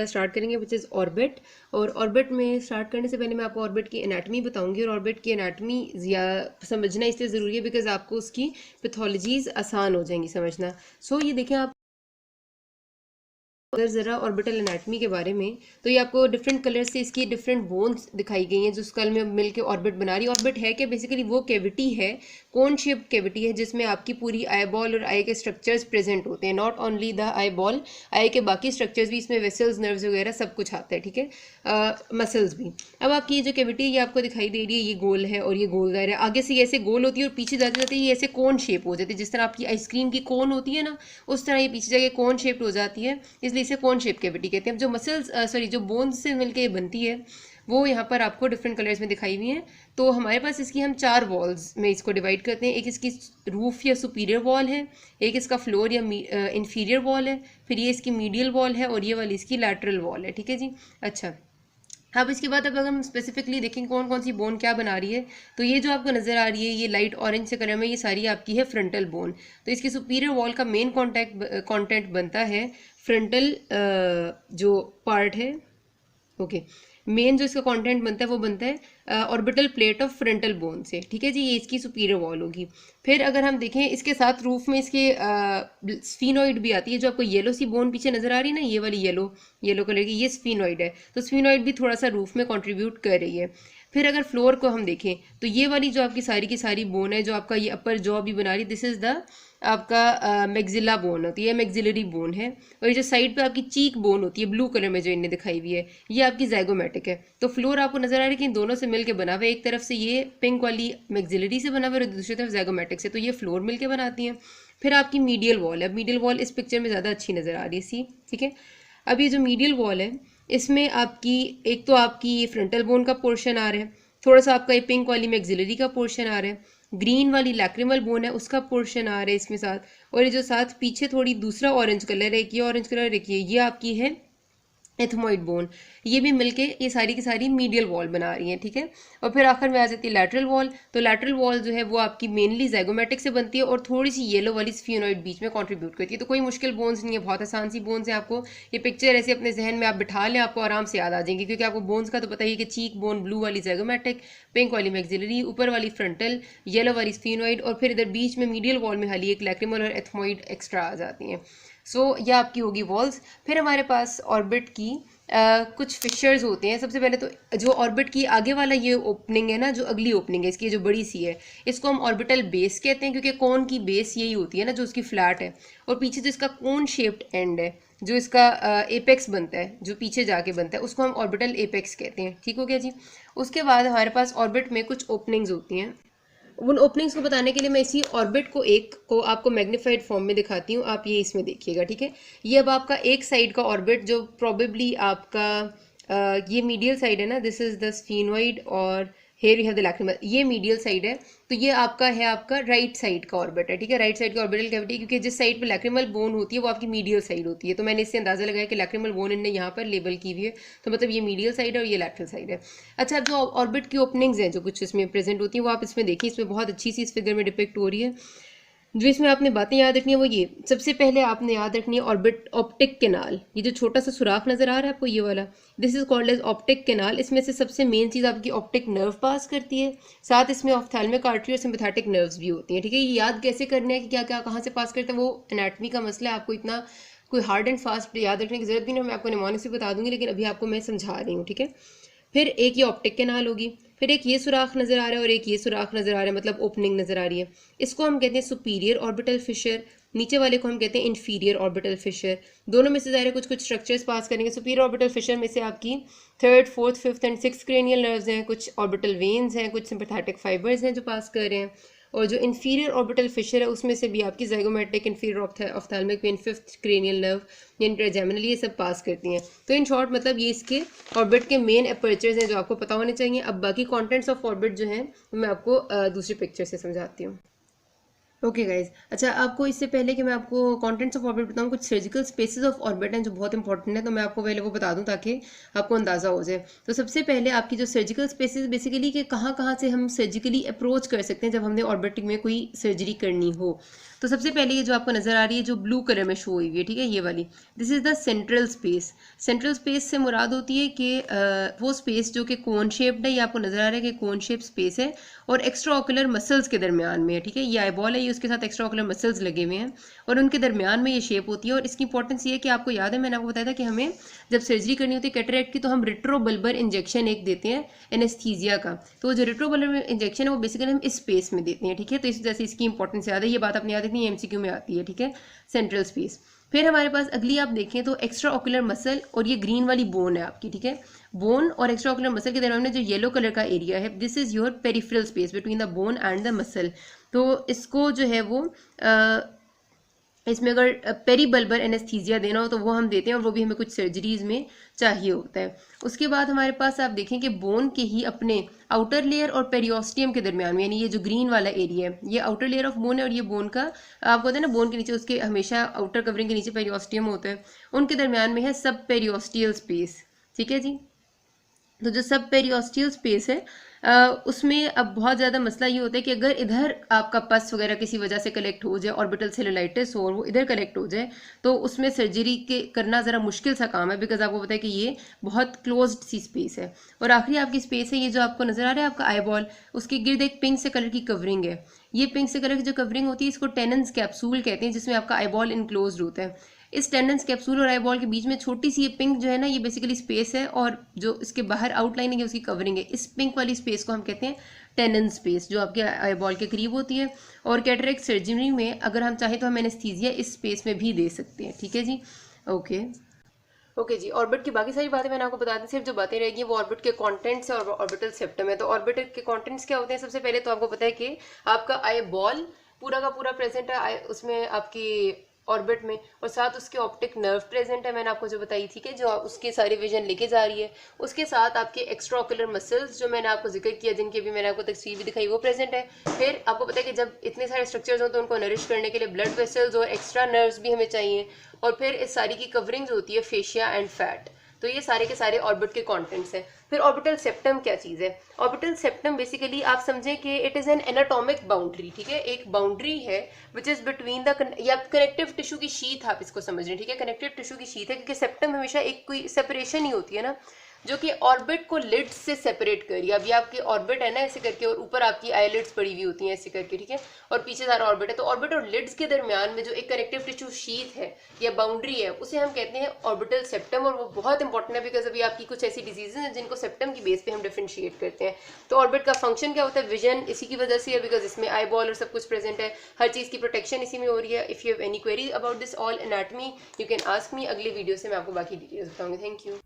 Start करेंगे which is orbit. और orbit में स्टार्ट करने से पहले मैं आपको ऑर्बिट की एनाटमी बताऊंगी, और ऑर्बिट की एनाटमी समझना इसलिए ज़रूरी है बिकॉज आपको उसकी पैथोलॉजीज आसान हो जाएंगी समझना। सो ये देखें आप अगर ज़रा ऑर्बिटल एनाटमी के बारे में, तो ये आपको डिफरेंट कलर से इसकी डिफरेंट बोन्स दिखाई गई हैं जो स्कल में मिलके ऑर्बिट बना रही है। ऑर्बिट है कि बेसिकली वो कैविटी है, कोन शेप्ड कैविटी है जिसमें आपकी पूरी आई बॉल और आई के स्ट्रक्चर्स प्रेजेंट होते हैं। Not only the eyeball, eye के बाकी स्ट्रक्चर्स भी इसमें, वेसल्स, नर्व्स वगैरह सब कुछ आता है, ठीक है, मसल्स भी। अब आपकी ये जो कैविटी ये आपको दिखाई दे रही है, ये गोल है और ये गोलदार है। आगे से ये ऐसे गोल होती है और पीछे जाते जाते ये ऐसे कोन शेप हो जाती है, जिस तरह आपकी आइसक्रीम की कोन होती है ना, उस तरह ये पीछे जाके कोन शेप हो जाती है, इसलिए इसे कोन शेप कैविटी कहते हैं। अब जो मसल्स सॉरी जो बोन्स से मिलकर ये बनती है वो यहाँ पर आपको डिफरेंट कलर्स में दिखाई हुई हैं। तो हमारे पास इसकी हम 4 वॉल्स में इसको डिवाइड करते हैं। एक इसकी रूफ या सुपीरियर वॉल है, एक इसका फ्लोर या इंफीरियर वॉल है, फिर ये इसकी मीडियल वॉल है और ये वाली इसकी लैटरल वॉल है, ठीक है जी। अच्छा, अब इसके बाद अब अगर हम स्पेसिफिकली देखें कौन कौन सी बोन क्या बना रही है, तो ये जो आपको नज़र आ रही है ये लाइट ऑरेंज से कलर में, ये सारी आपकी है फ्रंटल बोन। तो इसकी सुपीरियर वॉल का मेन कंटेंट बनता है फ्रंटल जो पार्ट है, ओके, मेन जो इसका कंटेंट बनता है वो बनता है orbital plate of frontal bone से, ठीक है जी। ये इसकी सुपीरियर वॉल होगी। फिर अगर हम देखें इसके साथ रूफ में इसके स्फीनोइड भी आती है, जो आपको येलो सी बोन पीछे नजर आ रही है ना, ये वाली येलो कलर की, ये स्फीनोइड है। तो स्फीनोइड भी थोड़ा सा रूफ में कंट्रीब्यूट कर रही है। फिर अगर फ्लोर को हम देखें तो ये वाली जो आपकी सारी की सारी बोन है, जो आपका ये अपर जॉ भी बना रही, दिस इज द आपका मैग्जिला बोन होती है, मैग्जिलरी बोन है। और ये जो साइड पे आपकी चीक बोन होती है ब्लू कलर में जो इन्हें दिखाई हुई है, ये आपकी ज़ाइगोमेटिक है। तो फ्लोर आपको नजर आ रहा है कि इन दोनों से मिलकर बना हुआ है, एक तरफ से ये पिंक वाली मैग्जिलरी से बना हुआ है और दूसरी तरफ ज़ाइगोमेटिक से, तो ये फ्लोर मिलकर बनाती हैं। फिर आपकी मीडियल वॉल है, मीडियल वॉल इस पिक्चर में ज़्यादा अच्छी नज़र आ रही है सी, ठीक है। अब ये जो मीडियल वॉल है इसमें आपकी एक तो आपकी फ्रंटल बोन का पोर्शन आ रहा है, थोड़ा सा आपका ये पिंक वाली मैग्जिलरी का पोर्शन आ रहा है, ग्रीन वाली लैक्रिमल बोन है उसका पोर्शन आ रहा है इसमें साथ, और ये जो साथ पीछे थोड़ी दूसरा ऑरेंज कलर है, एक ये ऑरेंज कलर, एक ये आपकी है एथमोइड बोन, ये भी मिलके ये सारी की सारी मीडियल वॉल बना रही हैं, ठीक है। और फिर आखिर में आ जाती है लैटरल वॉल। तो लैटरल वॉल जो है वो आपकी मेनली ज़ाइगोमेटिक से बनती है और थोड़ी सी येलो वाली स्फीनोइड बीच में कंट्रीब्यूट करती है। तो कोई मुश्किल बोन्स नहीं है, बहुत आसान सी बोन्स है। आपको ये पिक्चर ऐसे अपने जहन में आप बिठा लें, आपको आराम से याद आ जाएंगे, क्योंकि आपको बोन्स का तो पता ही है कि चीक बोन ब्लू वाली ज़ाइगोमेटिक, पिंक वाली मैग्जिलरी, ऊपर वाली फ्रंटल, येलो वाली स्फीनोइड, और फिर इधर बीच में मीडियल वॉल में खाली एक लैक्रिमल और एथमोइड एक्स्ट्रा आ जाती हैं। सो यह आपकी होगी वॉल्स। फिर हमारे पास ऑर्बिट की कुछ फिशर्स होते हैं। सबसे पहले तो जो ऑर्बिट की आगे वाला ये ओपनिंग है ना, जो अगली ओपनिंग है इसकी जो बड़ी सी है, इसको हम ऑर्बिटल बेस कहते हैं, क्योंकि कोन की बेस यही होती है ना जो उसकी फ्लैट है, और पीछे जो इसका कोन शेप्ड एंड है, जो इसका एपेक्स बनता है, जो पीछे जाके बनता है, उसको हम ऑर्बिटल एपेक्स कहते हैं, ठीक हो गया जी। उसके बाद हमारे पास ऑर्बिट में कुछ ओपनिंग्स होती हैं। उन ओपनिंग्स को बताने के लिए मैं इसी ऑर्बिट को एक को आपको मैग्नीफाइड फॉर्म में दिखाती हूँ, आप ये इसमें देखिएगा, ठीक है। ये अब आपका एक साइड का ऑर्बिट जो प्रोबेबली आपका ये मीडियल साइड है ना, दिस इज द स्फीनोइड और here you have the lacrimal, ये मीडियल साइड है। तो ये आपका है आपका राइट साइड का ऑर्बिट है, ठीक है, राइट साइड का ऑर्बिटल कैविटी, क्योंकि जिस साइड पे लैक्रिमल बोन होती है वो आपकी मीडियल साइड होती है। तो मैंने इससे अंदाजा लगाया कि लैक्रिमल बोन इन्होंने यहाँ पर लेबल की हुई है, तो मतलब ये मीडियल साइड है और ये लैटरल साइड है। अच्छा, अब जो ऑर्बिट की ओपनिंग्स हैं जो कुछ इसमें प्रेजेंट होती है वो आप इसमें देखिए, इसमें बहुत अच्छी सी इस फिगर में डिपिक्ट हो रही है। जो इसमें आपने बातें याद रखनी है वो ये, सबसे पहले आपने याद रखनी है ऑर्बिट ऑप्टिक कैनाल। ये जो छोटा सा सुराख नजर आ रहा है आपको ये वाला, this is called as optic canal. इसमें से सबसे मेन चीज़ आपकी ऑप्टिक नर्व पास करती है, साथ इसमें ऑफ्थैल्मिक आर्टरी और सिम्पैथेटिक नर्व्स भी होती हैं, ठीक है। ये याद कैसे करना है कि क्या क्या कहाँ से पास करते हैं वो एनाटमी का मसला है, आपको इतना कोई हार्ड एंड फास्ट याद रखने की जरूरत भी नहीं, मैं आपको निमोनिक से बता दूंगी, लेकिन अभी आपको मैं समझा रही हूँ, ठीक है। फिर एक ये ऑप्टिक कैनाल होगी, फिर एक ये सुराख नजर आ रहा है और एक ये सुराख नजर आ रहा है, मतलब ओपनिंग नजर आ रही है। इसको हम कहते हैं सुपीरियर ऑर्बिटल फिशर, नीचे वाले को हम कहते हैं इंफीरियर ऑर्बिटल फिशर। दोनों में से ज़ाहिर कुछ कुछ स्ट्रक्चर्स पास करेंगे। सुपीरियर ऑर्बिटल फिशर में से आपकी 3rd, 4th, 5th and 6th cranial nerves हैं, कुछ ऑर्बिटल वेन्स हैं, कुछ सिम्पैथेटिक फाइबर्स हैं जो पास कर रहे हैं। और जो इंफीरियर ऑर्बिटल फिशर है उसमें से भी आपकी zygomatic, inferior ophthalmic vein, 5th cranial nerve, trigeminal, ये सब पास करती हैं। तो इन शॉर्ट मतलब ये इसके ऑर्बिट के मेन अपर्चर्स हैं जो आपको पता होने चाहिए। अब बाकी कॉन्टेंट्स ऑफ ऑर्बिट जो हैं वो मैं आपको दूसरी पिक्चर से समझाती हूँ। ओके गाइज, अच्छा आपको इससे पहले कि मैं आपको कॉन्टेंट्स ऑफ ऑर्बिट बताऊँ, कुछ सर्जिकल स्पेसेस ऑफ ऑर्बिट हैं जो बहुत इंपॉर्टेंट है, तो मैं आपको पहले वो बता दूं ताकि आपको अंदाज़ा हो जाए। तो सबसे पहले आपकी जो सर्जिकल स्पेसेस बेसिकली कि कहाँ कहाँ से हम सर्जिकली अप्रोच कर सकते हैं जब हमने ऑर्बिट में कोई सर्जरी करनी हो। तो सबसे पहले ये जो आपको नज़र आ रही है जो ब्लू कलर में शो हुई है, ठीक है, ये वाली, this is the central space. Central space से मुराद होती है कि वो स्पेस जो कि कोन शेप्ड है, ये आपको नज़र आ रहा है कि कोन शेप स्पेस है और एक्स्ट्रा ऑकुलर मसल्स के दरमियान में है, ठीक है, ये आईबॉल है, ये उसके साथ एक्स्ट्रा ऑकुलर मसल्स लगे हुए हैं और उनके दरमियान में ये शेप होती है। और इसकी इंपॉर्टेंस ये है कि आपको याद है मैंने आपको बताया था कि हमें जब सर्जरी करनी होती है कैटरेक्ट की तो हम रेट्रोबल्बर इंजेक्शन एक देते हैं एनेस्थीजिया का। तो जो रेट्रोबल्बर इंजेक्शन है वो बेसिकली हम इस स्पेस में देते हैं, ठीक है, तो इस वजह से इसकी इंपॉर्टेंस याद है, ये बात अपनी याद रखनी है, एमसीक्यू में आती है, ठीक है, सेंट्रल स्पेस। फिर हमारे पास अगली आप देखें तो एक्स्ट्रा ऑकुलर मसल और ये ग्रीन वाली बोन है आपकी, ठीक है, बोन और एक्स्ट्रा ऑकुलर मसल के दरमियान में जो येलो कलर का एरिया है, this is your peripheral space between the bone and the muscle. तो इसको जो है वो इसमें अगर पेरीबल्बर एनेस्थीसिया देना हो तो वो हम देते हैं और वो भी हमें कुछ सर्जरीज में चाहिए होता है। उसके बाद हमारे पास आप देखें कि बोन के ही अपने आउटर लेयर और पेरियोस्टियम के दरमियान में, यानी ये जो ग्रीन वाला एरिया है ये आउटर लेयर ऑफ बोन है और ये बोन का आपको होता है ना बोन के नीचे उसके हमेशा आउटर कवरिंग के नीचे पेरियोस्टियम होता है, उनके दरमियान में है सब पेरियोस्टियल स्पेस, ठीक है जी। तो जो सब पेरियोस्टियल स्पेस है उसमें अब बहुत ज़्यादा मसला ये होता है कि अगर इधर आपका पस वगैरह किसी वजह से कलेक्ट हो जाए, ऑर्बिटल सेलुलाइटिस हो और वो इधर कलेक्ट हो जाए तो उसमें सर्जरी के करना ज़रा मुश्किल सा काम है, बिकॉज आपको पता है कि ये बहुत क्लोज्ड सी स्पेस है। और आखिरी आपकी स्पेस है ये जो आपको नज़र आ रहा है आपका आईबॉल, उसके गिर्द एक पिंक से कलर की कवरिंग है। ये पिंक से कलर की जो कवरिंग होती है इसको टेनन्स कैप्सूल कहते हैं, जिसमें आपका आईबॉल इनक्लोज होता है। इस टेंडेंस कैप्सूल और आईबॉल के बीच में छोटी सी ये पिंक जो है ना ये बेसिकली स्पेस है और जो इसके बाहर आउटलाइनिंग है उसकी कवरिंग है, इस पिंक वाली स्पेस को हम कहते हैं टेंडेंस स्पेस जो आपके आईबॉल के करीब होती है। और कैटरेक्ट सर्जरी में अगर हम चाहें तो हम एनेस्थीसिया इस स्पेस में भी दे सकते हैं, ठीक है जी। ओके ओके जी, ऑर्बिट की बाकी सारी बातें मैंने आपको बता दी, सिर्फ जो बातें रहेगी वो ऑर्बिट के कंटेंट्स है और ऑर्बिटल सेप्टम है। तो ऑर्बिट के कंटेंट्स क्या होते हैं, सबसे पहले तो आपको पता है कि आपका आई बॉल पूरा का पूरा प्रेजेंट है उसमें आपकी ऑर्बिट में, और साथ उसके ऑप्टिक नर्व प्रेजेंट है, मैंने आपको जो बताई थी कि जो उसके सारी विजन लेके जा रही है। उसके साथ आपके एक्स्ट्रा ऑकुलर मसल्स जो मैंने आपको जिक्र किया जिनकी भी मैंने आपको तस्वीर भी दिखाई वो प्रेजेंट है। फिर आपको पता है कि जब इतने सारे स्ट्रक्चर्स हो तो उनको नरिश करने के लिए ब्लड वेसल्स और एक्स्ट्रा नर्व्स भी हमें चाहिए। और फिर इस सारी की कवरिंग जो होती है फेशिया एंड फैट। तो ये सारे के सारे ऑर्बिट के कंटेंट्स हैं। फिर ऑर्बिटल सेप्टम क्या चीज़ है, ऑर्बिटल सेप्टम बेसिकली आप समझें कि it is an anatomic boundary, ठीक है, एक बाउंड्री है विच इज़ बिटवीन द या कनेक्टिव टिश्यू की शीथ आप इसको समझ रहे हैं, ठीक है, कनेक्टिव टिश्यू की शीथ है, क्योंकि सेप्टम हमेशा एक कोई सेपरेशन ही होती है ना जो कि ऑर्बिट को लिड्स से सेपरेट करिए। अभी आपकी ऑर्बिट है ना ऐसे करके और ऊपर आपकी आईलिड्स पड़ी हुई होती हैं ऐसे करके, ठीक है, और पीछे सारा ऑर्बिट है। तो ऑर्बिट और लिड्स के दरमियान में जो एक कनेक्टिव टिश्यू शीथ है या बाउंड्री है उसे हम कहते हैं ऑर्बिटल सेप्टम, और वो बहुत इंपॉर्टेंट है बिकॉज अभी आपकी कुछ ऐसी डिजीजेज हैं जिनको सेप्टम की बेस पे हम डिफरेंशिएट करते हैं। तो ऑर्बिट का फंक्शन क्या होता है, विजन इसी की वजह से है बिकॉज इसमें आई बॉल और सब कुछ प्रेजेंट है, हर चीज़ की प्रोटेक्शन इसी में हो रही है। If you have any query about this all anatomy you can ask me, अगली वीडियो से मैं आपको बाकी डिटेल्स बताऊंगी। Thank you.